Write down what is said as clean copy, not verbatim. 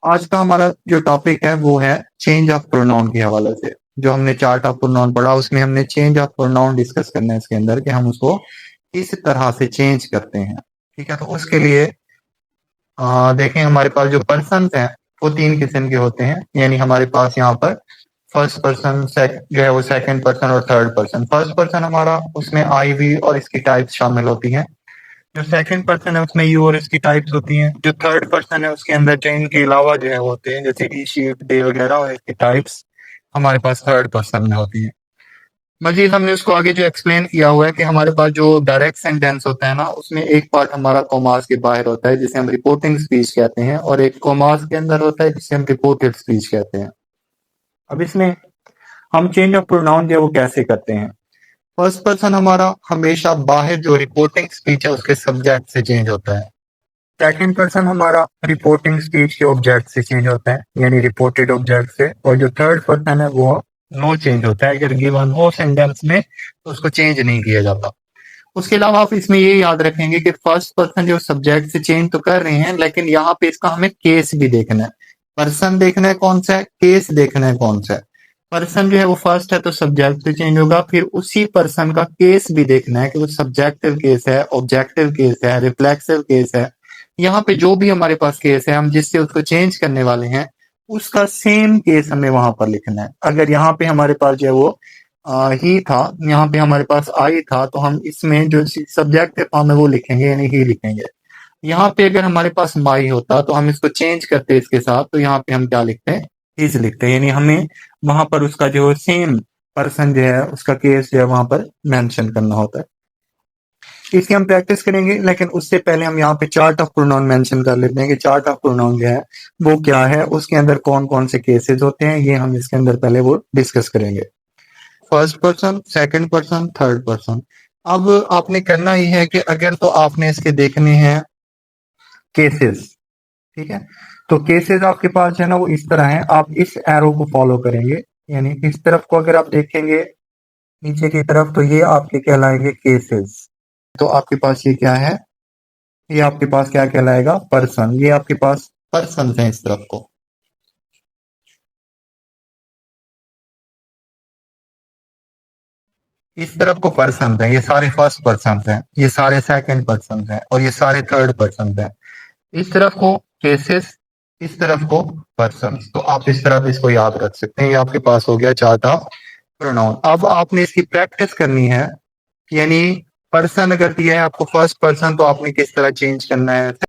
आज का हमारा जो टॉपिक है वो है चेंज ऑफ प्रोनाउन के हवाले से। जो हमने चार्ट ऑफ प्रोनाउन पढ़ा उसमें हमने चेंज ऑफ प्रोनाउन डिस्कस करना है इसके अंदर कि हम उसको किस तरह से चेंज करते हैं। ठीक है, तो उसके लिए देखें हमारे पास जो पर्सन हैं वो तीन किस्म के होते हैं। यानी हमारे पास यहाँ पर फर्स्ट पर्सन जो है वो सेकंड पर्सन और थर्ड पर्सन। फर्स्ट पर्सन हमारा उसमें आई वी और इसकी टाइप्स शामिल होती हैं। जो सेकंड पर्सन है उसमें यू और इसकी टाइप्स होती हैं। जो थर्ड पर्सन है उसके अंदर जो इनके अलावा जो है होते हैं जैसे ई शीट डे वगैरह और इसकी टाइप्स हमारे पास थर्ड पर्सन में होती हैं। मजीद हमने उसको आगे जो एक्सप्लेन किया हुआ है कि हमारे पास जो डायरेक्ट सेंटेंस होता है ना उसमें एक पार्ट हमारा कॉमास के बाहर होता है जिसे हम रिपोर्टिंग स्पीच कहते हैं और एक कॉमास के अंदर होता है जिसे हम रिपोर्टेड स्पीच कहते हैं। अब इसमें हम चेंज ऑफ प्रोनाउन जो है वो कैसे करते हैं। फर्स्ट पर्सन हमारा हमेशा बाहर जो रिपोर्टिंग स्पीच है उसके सब्जेक्ट से चेंज होता है। सेकंड पर्सन हमारा रिपोर्टिंग स्पीच के ऑब्जेक्ट से चेंज होता है यानी रिपोर्टेड ऑब्जेक्ट से। और जो थर्ड पर्सन है वो नो चेंज होता है। अगर गिवन हो सेंटेंस में तो उसको चेंज नहीं किया जाता। उसके अलावा आप इसमें ये याद रखेंगे कि फर्स्ट पर्सन जो सब्जेक्ट से चेंज तो कर रहे हैं लेकिन यहाँ पे इसका हमें केस भी देखना है। पर्सन देखना है कौन सा है, केस देखना है कौन सा है। पर्सन जो है वो फर्स्ट है तो सब्जेक्ट से चेंज होगा, फिर उसी पर्सन का केस भी देखना है कि वो सब्जेक्टिव केस है, ऑब्जेक्टिव केस है, रिफ्लेक्सिव केस है। यहाँ पे जो भी हमारे पास केस है हम जिससे उसको चेंज करने वाले हैं उसका सेम केस हमें वहां पर लिखना है। अगर यहाँ पे हमारे पास जो है वो ही था, यहाँ पे हमारे पास आई था, तो हम इसमें जो सब्जेक्ट फॉर्म है वो लिखेंगे यानी ही लिखेंगे। यहाँ पे अगर हमारे पास माई होता तो हम इसको चेंज करते इसके साथ, तो यहाँ पे हम क्या लिखते हैं, इज लिखते हैं। यानी हमें वहां पर उसका जो सेम पर्सन जो है उसका केस जो है वहां पर मेंशन करना होता है। इसकी हम प्रैक्टिस करेंगे लेकिन उससे पहले हम यहाँ पे चार्ट ऑफ प्रोनाउन मेंशन कर लेते हैं कि चार्ट ऑफ प्रोनाउन जो है वो क्या है, उसके अंदर कौन कौन से केसेस होते हैं, ये हम इसके अंदर पहले वो डिस्कस करेंगे। First person, second person, third person. अब आपने करना ही है कि अगर तो आपने इसके देखने हैं केसेस, ठीक है, तो केसेस आपके पास है ना वो इस तरह है। आप इस एरो को फॉलो करेंगे यानी इस तरफ को अगर आप देखेंगे नीचे की तरफ तो ये आपके कहलाएंगे केसेस। तो आपके पास ये क्या है, ये आपके पास क्या कहलाएगा, पर्सन। ये आपके पास पर्सन है इस तरफ को। इस तरफ को पर्सन है, ये सारे फर्स्ट पर्सन हैं, ये सारे सेकंड पर्सन हैं और ये सारे थर्ड पर्सन हैं। इस तरफ को केसेस, इस तरफ को पर्सन। तो आप इस तरफ इसको याद रख सकते हैं। ये आपके पास हो गया चार्ट ऑफ प्रोनाउन। अब आपने इसकी प्रैक्टिस करनी है यानी पर्सन अगर दिया है आपको फर्स्ट पर्सन तो आपने किस तरह चेंज करना है,